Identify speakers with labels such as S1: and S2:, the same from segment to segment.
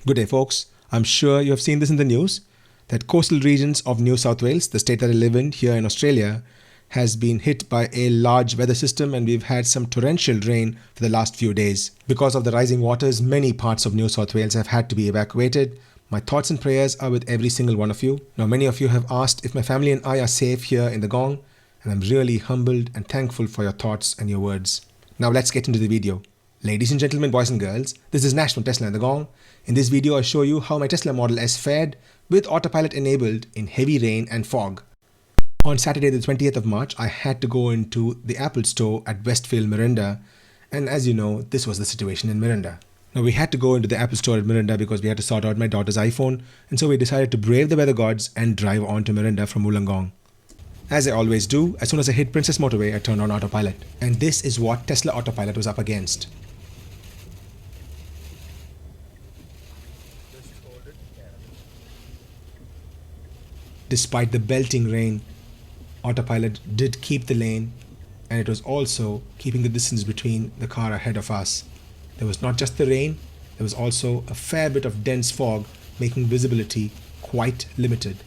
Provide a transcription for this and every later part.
S1: Good day, folks. I'm sure you have seen this in the news that coastal regions of New South Wales, the state that I live in here in Australia, has been hit by a large weather system, and we've had some torrential rain for the last few days. Because of the rising waters, many parts of New South Wales have had to be evacuated. My thoughts and prayers are with every single one of you. Now, many of you have asked if my family and I are safe here in the Gong, and I'm really humbled and thankful for your thoughts and your words. Now let's get into the video. Ladies and gentlemen, boys and girls, this is Nash from Tesla and the Gong. In this video, I show you how my Tesla Model S fared with autopilot enabled in heavy rain and fog. On Saturday the 20th of March, I had to go into the Apple store at Westfield, Mirinda, and as you know, this was the situation in Mirinda. Now, we had to go into the Apple store at Mirinda because we had to sort out my daughter's iPhone, and so we decided to brave the weather gods and drive on to Mirinda from Wollongong. As I always do, as soon as I hit Princess Motorway, I turned on autopilot. And this is what Tesla Autopilot was up against. Despite the belting rain, autopilot did keep the lane, and it was also keeping the distance between the car ahead of us. There was not just the rain, there was also a fair bit of dense fog, making visibility quite limited.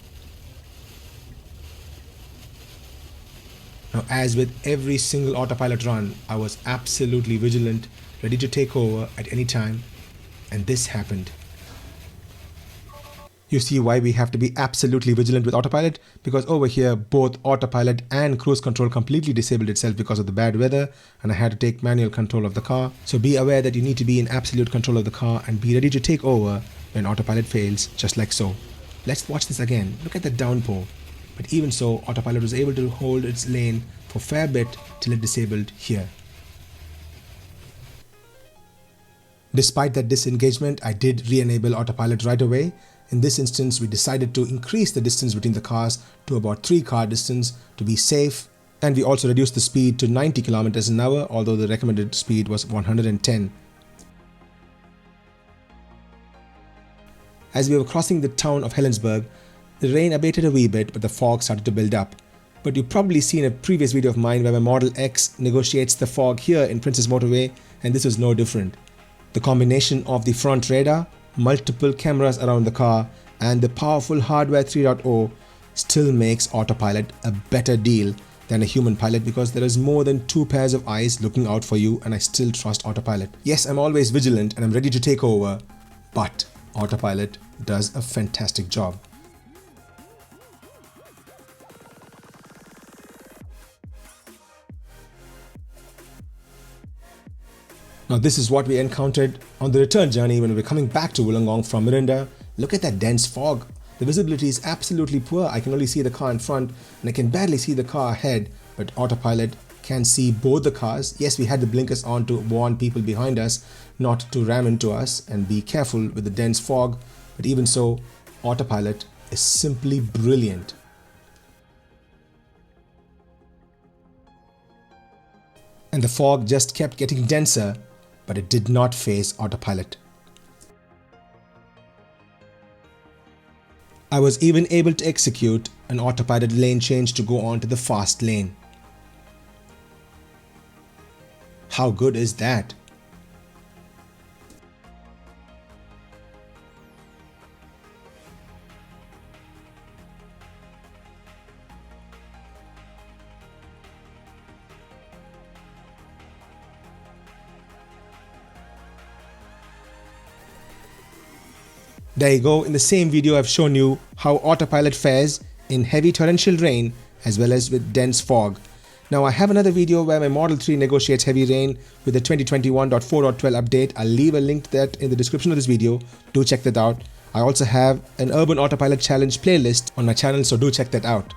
S1: Now, as with every single autopilot run, I was absolutely vigilant, ready to take over at any time, and this happened. You see why we have to be absolutely vigilant with autopilot? Because over here, both autopilot and cruise control completely disabled itself because of the bad weather, and I had to take manual control of the car. So be aware that you need to be in absolute control of the car and be ready to take over when autopilot fails, just like so. Let's watch this again. Look at the downpour. But even so, autopilot was able to hold its lane for a fair bit till it disabled here. Despite that disengagement, I did re-enable autopilot right away. In this instance, we decided to increase the distance between the cars to about 3 car distance to be safe, and we also reduced the speed to 90 km an hour, although the recommended speed was 110. As we were crossing the town of Helensburgh, the rain abated a wee bit, but the fog started to build up. But you've probably seen a previous video of mine where my Model X negotiates the fog here in Princess Motorway, and this was no different. The combination of the front radar, multiple cameras around the car, and the powerful hardware 3.0 still makes autopilot a better deal than a human pilot, because there is more than 2 pairs of eyes looking out for you, and I still trust autopilot. Yes, I'm always vigilant and I'm ready to take over, but autopilot does a fantastic job. Now, this is what we encountered on the return journey when we were coming back to Wollongong from Mirinda. Look at that dense fog. The visibility is absolutely poor. I can only see the car in front and I can barely see the car ahead, but autopilot can see both the cars. Yes, we had the blinkers on to warn people behind us not to ram into us and be careful with the dense fog, but even so, autopilot is simply brilliant. And the fog just kept getting denser, but it did not faze autopilot. I was even able to execute an autopilot lane change to go on to the fast lane. How good is that? There you go. In the same video, I've shown you how autopilot fares in heavy torrential rain as well as with dense fog. Now, I have another video where my Model 3 negotiates heavy rain with the 2021.4.12 update. I'll leave a link to that in the description of this video. Do check that out. I also have an Urban Autopilot Challenge playlist on my channel, so do check that out.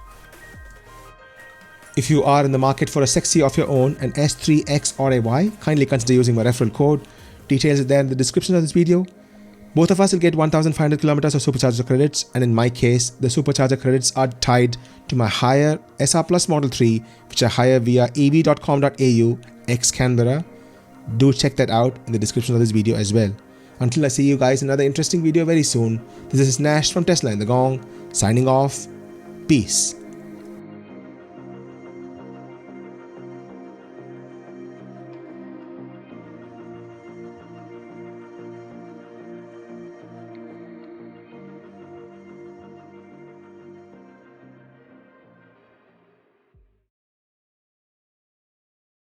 S1: If you are in the market for a sexy of your own, an S3X or a Y, kindly consider using my referral code. Details are there in the description of this video. Both of us will get 1,500 kilometers of supercharger credits, and in my case, the supercharger credits are tied to my hire SR Plus Model 3, which I hire via ev.com.au ex-Canberra. Do check that out in the description of this video as well. Until I see you guys in another interesting video very soon, this is Nash from Tesla and the Gong, signing off. Peace.